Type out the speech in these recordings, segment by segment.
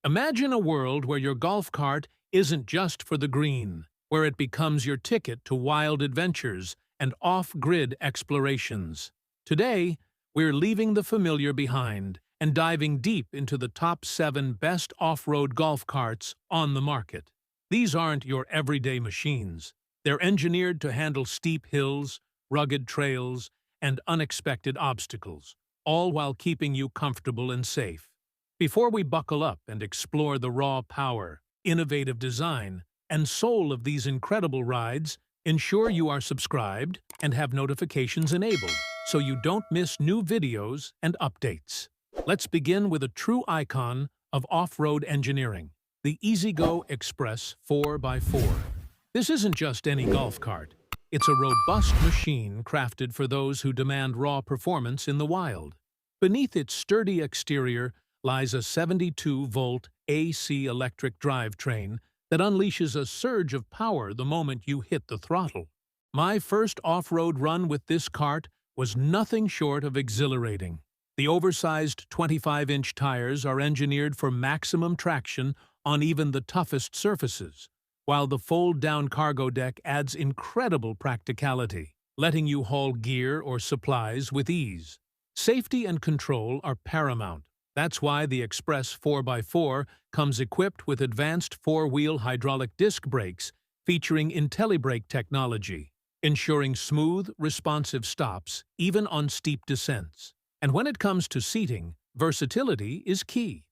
Imagine a world where your golf cart isn't just for the green, where it becomes your ticket to wild adventures and off-grid explorations. Today, we're leaving the familiar behind and diving deep into the top 7 best off-road golf carts on the market. These aren't your everyday machines. They're engineered to handle steep hills, rugged trails, and unexpected obstacles, all while keeping you comfortable and safe. Before we buckle up and explore the raw power, innovative design, and soul of these incredible rides, ensure you are subscribed and have notifications enabled so you don't miss new videos and updates. Let's begin with a true icon of off-road engineering, the EZGO Express 4x4. This isn't just any golf cart. It's a robust machine crafted for those who demand raw performance in the wild. Beneath its sturdy exterior lies a 72-volt AC electric drivetrain that unleashes a surge of power the moment you hit the throttle. My first off-road run with this cart was nothing short of exhilarating. The oversized 25-inch tires are engineered for maximum traction on even the toughest surfaces, while the fold-down cargo deck adds incredible practicality, letting you haul gear or supplies with ease. Safety and control are paramount. That's why the Express 4x4 comes equipped with advanced 4-wheel hydraulic disc brakes featuring IntelliBrake technology, ensuring smooth, responsive stops even on steep descents. And when it comes to seating, versatility is key.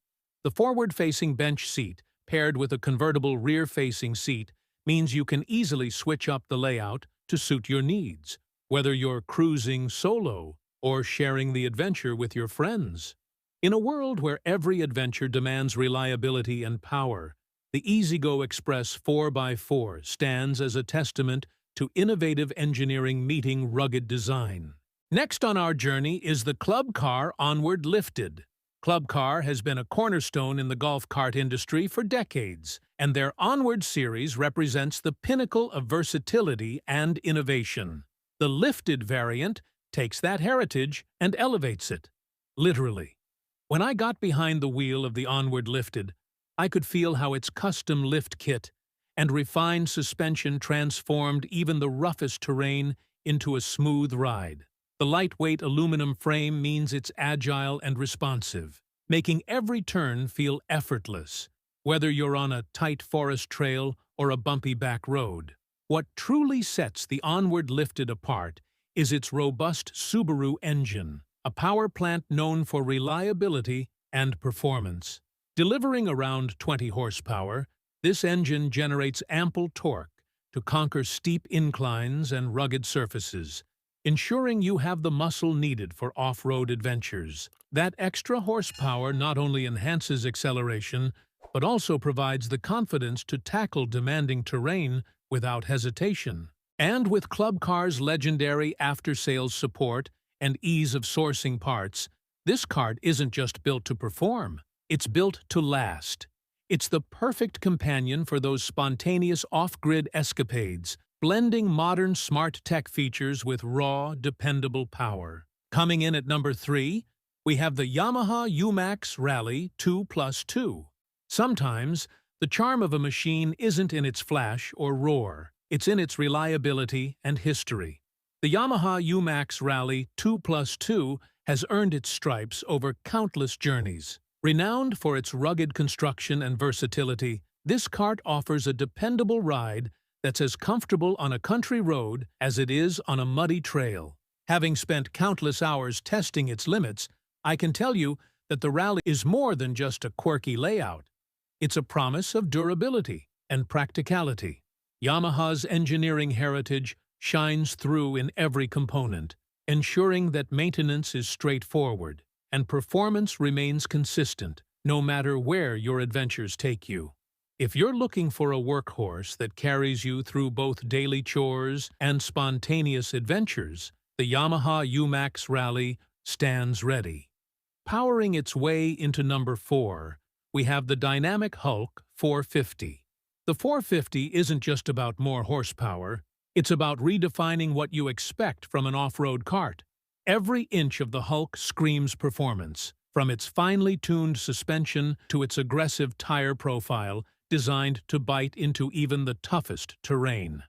The forward-facing bench seat, paired with a convertible rear-facing seat, means you can easily switch up the layout to suit your needs, whether you're cruising solo or sharing the adventure with your friends. In a world where every adventure demands reliability and power, the EasyGo Express 4x4 stands as a testament to innovative engineering meeting rugged design. Next on our journey is the club car Onward Lifted. Club car has been a cornerstone in the golf cart industry for decades, and their Onward series represents the pinnacle of versatility and innovation. The lifted variant takes that heritage and elevates it, literally. When I got behind the wheel of the Onward Lifted, I could feel how its custom lift kit and refined suspension transformed even the roughest terrain into a smooth ride. The lightweight aluminum frame means it's agile and responsive, making every turn feel effortless, whether you're on a tight forest trail or a bumpy back road. What truly sets the Onward Lifted apart is its robust Subaru engine, a power plant known for reliability and performance. Delivering around 20 horsepower, this engine generates ample torque to conquer steep inclines and rugged surfaces, ensuring you have the muscle needed for off-road adventures. That extra horsepower not only enhances acceleration, but also provides the confidence to tackle demanding terrain without hesitation. And with Club Car's legendary after-sales support and ease of sourcing parts, this cart isn't just built to perform, it's built to last. It's the perfect companion for those spontaneous off-grid escapades, blending modern smart tech features with raw, dependable power. Coming in at number 3, we have the Yamaha UMAX Rally 2+2. Sometimes, the charm of a machine isn't in its flash or roar, it's in its reliability and history. The Yamaha UMAX Rally 2+2 has earned its stripes over countless journeys. Renowned for its rugged construction and versatility, this cart offers a dependable ride that's as comfortable on a country road as it is on a muddy trail. Having spent countless hours testing its limits, I can tell you that the Rally is more than just a quirky layout. It's a promise of durability and practicality. Yamaha's engineering heritage shines through in every component, ensuring that maintenance is straightforward and performance remains consistent, no matter where your adventures take you. If you're looking for a workhorse that carries you through both daily chores and spontaneous adventures, the Yamaha UMAX Rally stands ready. Powering its way into number 4, we have the dynamic Hulk 450. The 450 isn't just about more horsepower, it's about redefining what you expect from an off-road cart. Every inch of the Hulk screams performance, from its finely tuned suspension to its aggressive tire profile designed to bite into even the toughest terrain.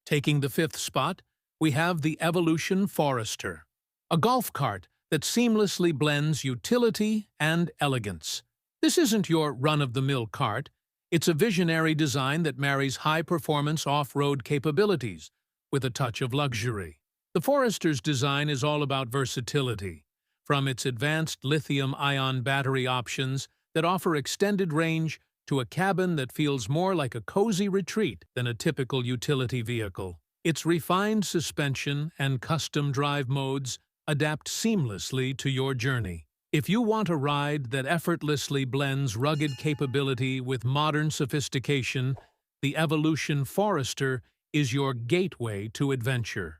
Taking the fifth spot, we have the Evolution Forester, a golf cart that seamlessly blends utility and elegance. This isn't your run-of-the-mill cart. It's a visionary design that marries high-performance off-road capabilities with a touch of luxury. The Forester's design is all about versatility, from its advanced lithium-ion battery options that offer extended range to a cabin that feels more like a cozy retreat than a typical utility vehicle. Its refined suspension and custom drive modes adapt seamlessly to your journey. If you want a ride that effortlessly blends rugged capability with modern sophistication, the Evolution Forester is your gateway to adventure.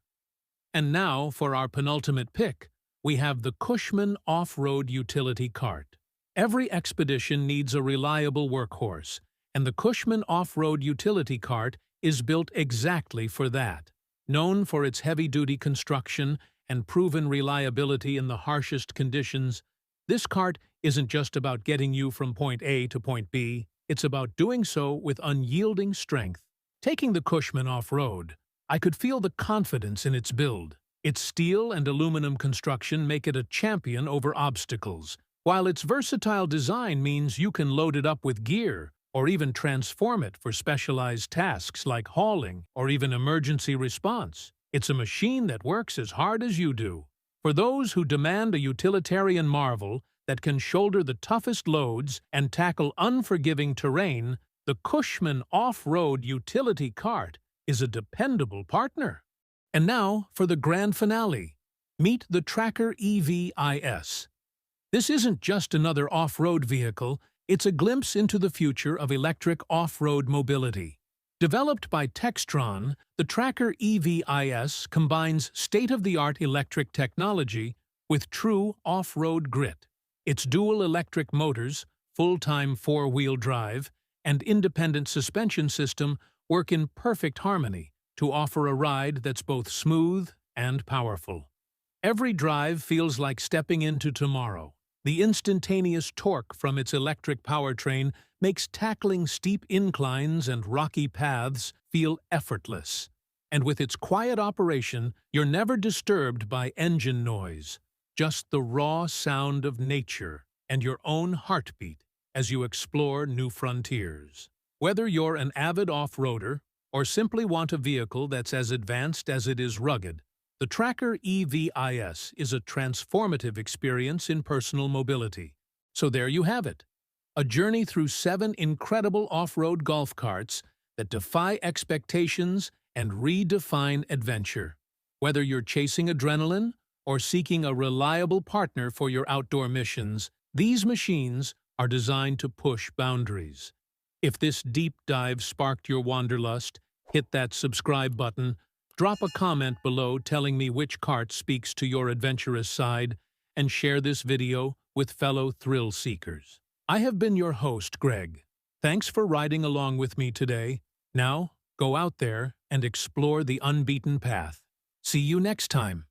And now, for our penultimate pick, we have the Kushman Off-Road Utility Cart. Every expedition needs a reliable workhorse, and the Kushman Off-Road Utility Cart is built exactly for that. Known for its heavy-duty construction and proven reliability in the harshest conditions, this cart isn't just about getting you from point A to point B, it's about doing so with unyielding strength. Taking the Kushman off-road, I could feel the confidence in its build. Its steel and aluminum construction make it a champion over obstacles, while its versatile design means you can load it up with gear or even transform it for specialized tasks like hauling or even emergency response. It's a machine that works as hard as you do. For those who demand a utilitarian marvel that can shoulder the toughest loads and tackle unforgiving terrain, the Kushman Off-Road Utility Cart is a dependable partner. And now for the grand finale. Meet the Trackr EVIS. This isn't just another off-road vehicle, it's a glimpse into the future of electric off-road mobility. Developed by Textron, the Trackr EVIS combines state-of-the-art electric technology with true off-road grit. Its dual electric motors, full-time four-wheel drive, and independent suspension system work in perfect harmony to offer a ride that's both smooth and powerful. Every drive feels like stepping into tomorrow. The instantaneous torque from its electric powertrain makes tackling steep inclines and rocky paths feel effortless. And with its quiet operation, you're never disturbed by engine noise, just the raw sound of nature and your own heartbeat as you explore new frontiers. Whether you're an avid off-roader or simply want a vehicle that's as advanced as it is rugged, the Trackr EVIS is a transformative experience in personal mobility. So there you have it, a journey through 7 incredible off-road golf carts that defy expectations and redefine adventure. Whether you're chasing adrenaline or seeking a reliable partner for your outdoor missions, these machines are designed to push boundaries. If this deep dive sparked your wanderlust, hit that subscribe button, drop a comment below telling me which cart speaks to your adventurous side, and share this video with fellow thrill seekers. I have been your host, Greg. Thanks for riding along with me today. Now, go out there and explore the unbeaten path. See you next time.